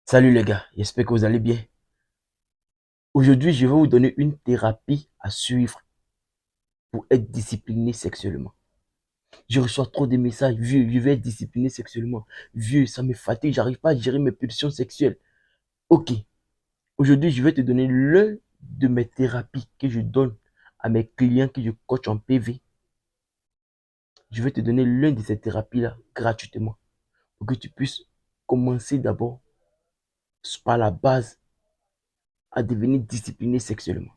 Salut les gars, j'espère que vous allez bien. Aujourd'hui, je vais vous donner une thérapie à suivre pour être discipliné sexuellement. Je reçois trop de messages, vieux, je vais être discipliné sexuellement. Vieux, ça me fatigue, j'arrive pas à gérer mes pulsions sexuelles. Ok, aujourd'hui, je vais te donner l'un de mes thérapies que je donne à mes clients que je coach en PV. Je vais te donner l'un de ces thérapies-là gratuitement pour que tu puisses commencer d'abord par la base à devenir discipliné sexuellement.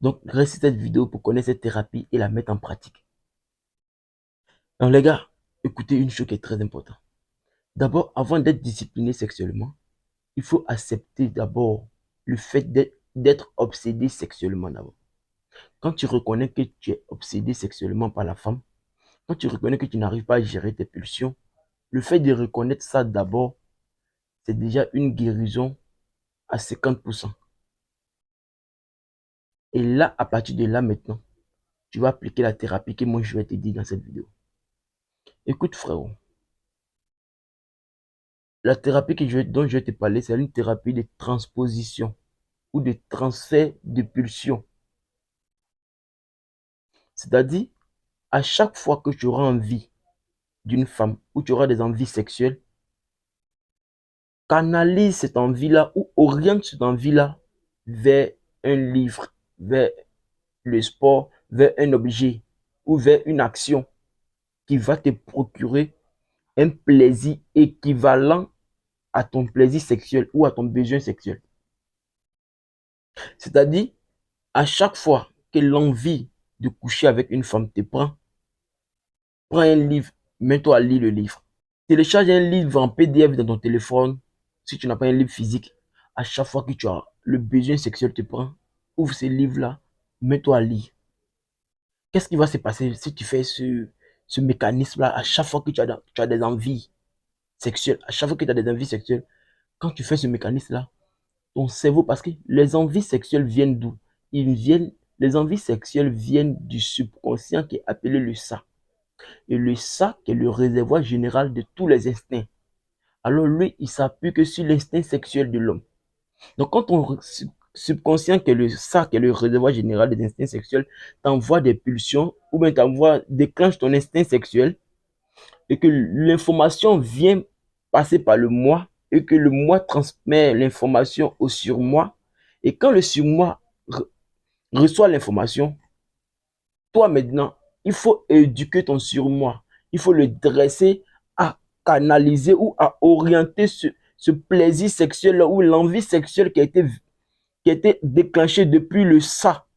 Donc, reste sur cette vidéo pour connaître cette thérapie et la mettre en pratique. Donc, les gars, écoutez une chose qui est très importante. D'abord, avant d'être discipliné sexuellement, il faut accepter d'abord le fait d'être obsédé sexuellement d'abord. Quand tu reconnais que tu es obsédé sexuellement par la femme, quand tu reconnais que tu n'arrives pas à gérer tes pulsions, le fait de reconnaître ça d'abord, c'est déjà une guérison à 50%. Et là, à partir de là maintenant, tu vas appliquer la thérapie que moi je vais te dire dans cette vidéo. Écoute frérot, la thérapie dont je vais te parler, c'est une thérapie de transposition ou de transfert de pulsion. C'est-à-dire, à chaque fois que tu auras envie d'une femme ou tu auras des envies sexuelles, canalise cette envie-là ou oriente cette envie-là vers un livre, vers le sport, vers un objet ou vers une action qui va te procurer un plaisir équivalent à ton plaisir sexuel ou à ton besoin sexuel. C'est-à-dire, à chaque fois que l'envie de coucher avec une femme te prend, prends un livre, mets-toi à lire le livre. Télécharge un livre en PDF dans ton téléphone. Si tu n'as pas un livre physique, à chaque fois que tu as le besoin sexuel te prend, ouvre ce livre-là, mets-toi à lire. Qu'est-ce qui va se passer si tu fais ce mécanisme-là à chaque fois que tu as des envies sexuelles, à chaque fois que tu as des envies sexuelles, quand tu fais ce mécanisme-là, ton cerveau, parce que les envies sexuelles viennent d'où? Les envies sexuelles viennent du subconscient qui est appelé le ça. Et le ça, qui est le réservoir général de tous les instincts. Alors lui, il s'appuie que sur l'instinct sexuel de l'homme. Donc quand ton subconscient, qui est le ça, qui est le réservoir général des instincts sexuels, t'envoie des pulsions, ou bien déclenche ton instinct sexuel, et que l'information vient passer par le moi, et que le moi transmet l'information au surmoi, et quand le surmoi reçoit l'information, toi maintenant, il faut éduquer ton surmoi. Il faut le dresser à canaliser ou à orienter ce plaisir sexuel ou l'envie sexuelle qui a été déclenchée depuis le ça.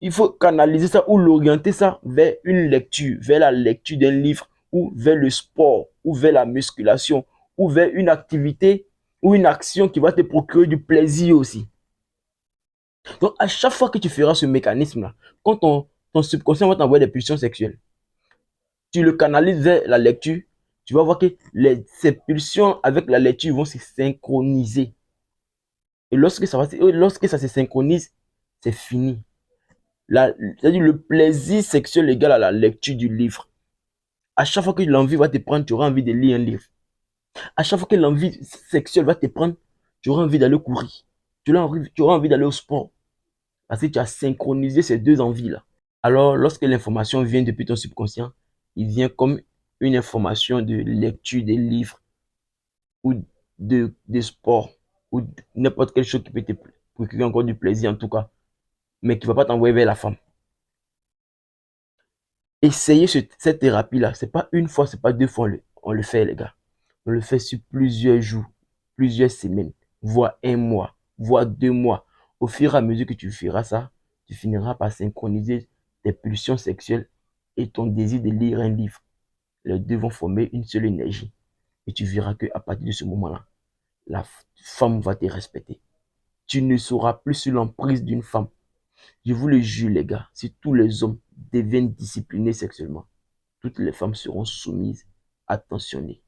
Il faut canaliser ça ou l'orienter ça vers une lecture, vers la lecture d'un livre ou vers le sport ou vers la musculation ou vers une activité ou une action qui va te procurer du plaisir aussi. Donc, à chaque fois que tu feras ce mécanisme-là, quand ton subconscient va t'envoyer des pulsions sexuelles, tu le canalises vers la lecture, tu vas voir que ces pulsions avec la lecture vont se synchroniser. Et lorsque ça se synchronise, c'est fini. C'est-à-dire le plaisir sexuel égal à la lecture du livre. À chaque fois que l'envie va te prendre, tu auras envie de lire un livre. À chaque fois que l'envie sexuelle va te prendre, tu auras envie d'aller courir. Tu auras envie d'aller au sport. Parce que tu as synchronisé ces deux envies-là. Alors, lorsque l'information vient depuis ton subconscient, il vient comme une information de lecture des livres ou de sport ou n'importe quelle chose qui peut te procurer encore du plaisir en tout cas, mais qui ne va pas t'envoyer vers la femme. Essayez cette thérapie-là. C'est pas une fois, c'est pas deux fois on le fait, les gars. On le fait sur plusieurs jours, plusieurs semaines, voire un mois, voire 2 mois. Au fur et à mesure que tu feras ça, tu finiras par synchroniser tes pulsions sexuelles et ton désir de lire un livre. Les deux vont former une seule énergie. Et tu verras qu'à partir de ce moment-là, la femme va te respecter. Tu ne seras plus sous l'emprise d'une femme. Je vous le jure, les gars, si tous les hommes deviennent disciplinés sexuellement, toutes les femmes seront soumises, attentionnées.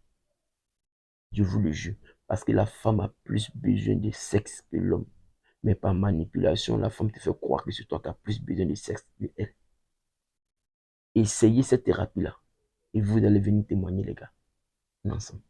Je vous le jure. Parce que la femme a plus besoin de sexe que l'homme. Mais par manipulation, la femme te fait croire que c'est toi qui as plus besoin de sexe que elle. Essayez cette thérapie-là. Et vous allez venir témoigner, les gars. Ensemble.